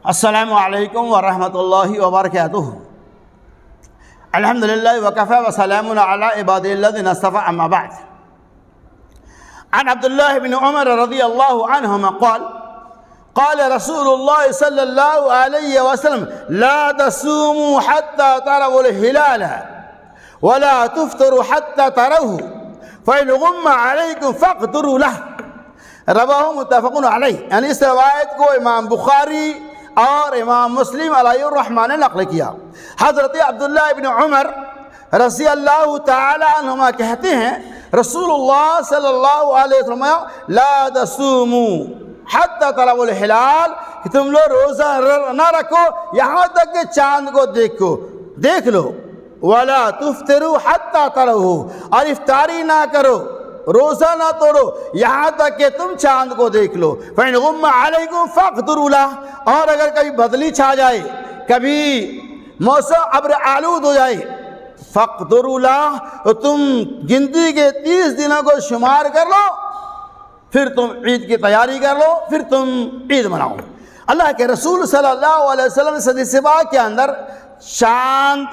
السلام علیکم ورحمۃ اللہ وبرکاتہ۔ الحمدللہ وکفی وسلام علی عباد الذین اصطفى اما بعد۔ عن عبد الله بن عمر رضی اللہ عنہما قال قال رسول الله صلی اللہ علیہ وسلم لا تصوموا حتى تروا الهلال ولا تفطروا حتى تروه فإن غم عليكم فاقدروا له۔ رواہ متفق علیہ۔ یعنی اس روایت کو امام بخاری اور امام مسلم علیہ الرحمٰن نے نقل کیا۔ حضرت عبداللہ ابن عمر رضی اللہ تعالی عنہما کہتے ہیں رسول اللہ صلی اللہ علیہ وسلم لا تصوموا حتی تروا الہلال، کہ تم لوگ روزہ نہ رکھو یہاں تک کہ چاند کو دیکھ لو، ولا تفطروا حتی تروه، اور افطاری نہ کرو، روزہ نہ توڑو یہاں تک کہ تم چاند کو دیکھ لو۔ فَإِنْ غُمَّ عَلَيْكُمْ فَاقْدُرُوا لَهُ، اور اگر کبھی بدلی چھا جائے، کبھی موسم ابر آلود ہو جائے، فَاقْدُرُوا لَهُ، تو تم گنتی کے 30 دنوں کو شمار کر لو، پھر تم عید کی تیاری کر لو، پھر تم عید مناؤ۔ اللہ کے رسول صلی اللہ علیہ وسلم سے حدیث پاک کے اندر چاند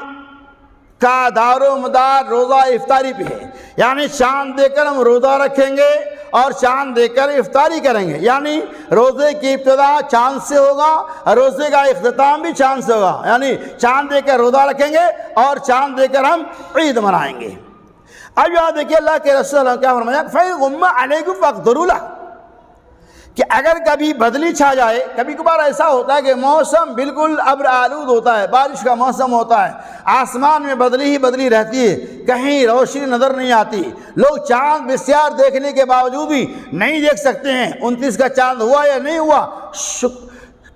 کا دار و مدار روزہ افطاری پہ ہے، یعنی چاند دیکھ کر ہم روزہ رکھیں گے اور چاند دیکھ کر افطاری کریں گے، یعنی روزے کی ابتدا چاند سے ہوگا، روزے کا اختتام بھی چاند سے ہوگا، یعنی چاند دیکھ کر روزہ رکھیں گے اور چاند دیکھ کر ہم عید منائیں گے۔ اب یہاں دیکھیے اللہ کے رسول اللہ کیا فرمایا، فَإِنْ غُمَّ عَلَيْكُمْ فَاقْدُرُوا لَهُ، کہ اگر کبھی بدلی چھا جائے، کبھی کبھار ایسا ہوتا ہے کہ موسم بالکل ابر آلود ہوتا ہے، بارش کا موسم ہوتا ہے، آسمان میں بدلی ہی بدلی رہتی ہے، کہیں روشنی نظر نہیں آتی، لوگ چاند بسیار دیکھنے کے باوجود بھی نہیں دیکھ سکتے ہیں 29 کا چاند ہوا یا نہیں ہوا،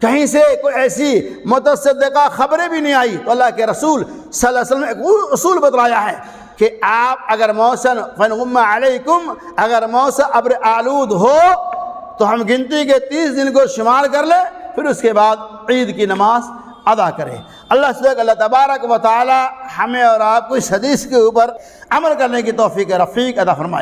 کہیں سے کوئی ایسی متصدقہ خبریں بھی نہیں آئی، تو اللہ کے رسول صلی اللہ علیہ وسلم نے ایک اصول بتلایا ہے کہ آپ اگر موسم فَإِنْ غُمَّ عَلَيْكُمْ، اگر موسم ابر آلود ہو تو ہم گنتی کے 30 دن کو شمار کر لیں، پھر اس کے بعد عید کی نماز ادا کریں۔ اللہ تبارک و تعالی ہمیں اور آپ کو اس حدیث کے اوپر عمل کرنے کی توفیق رفیق عطا فرمائے۔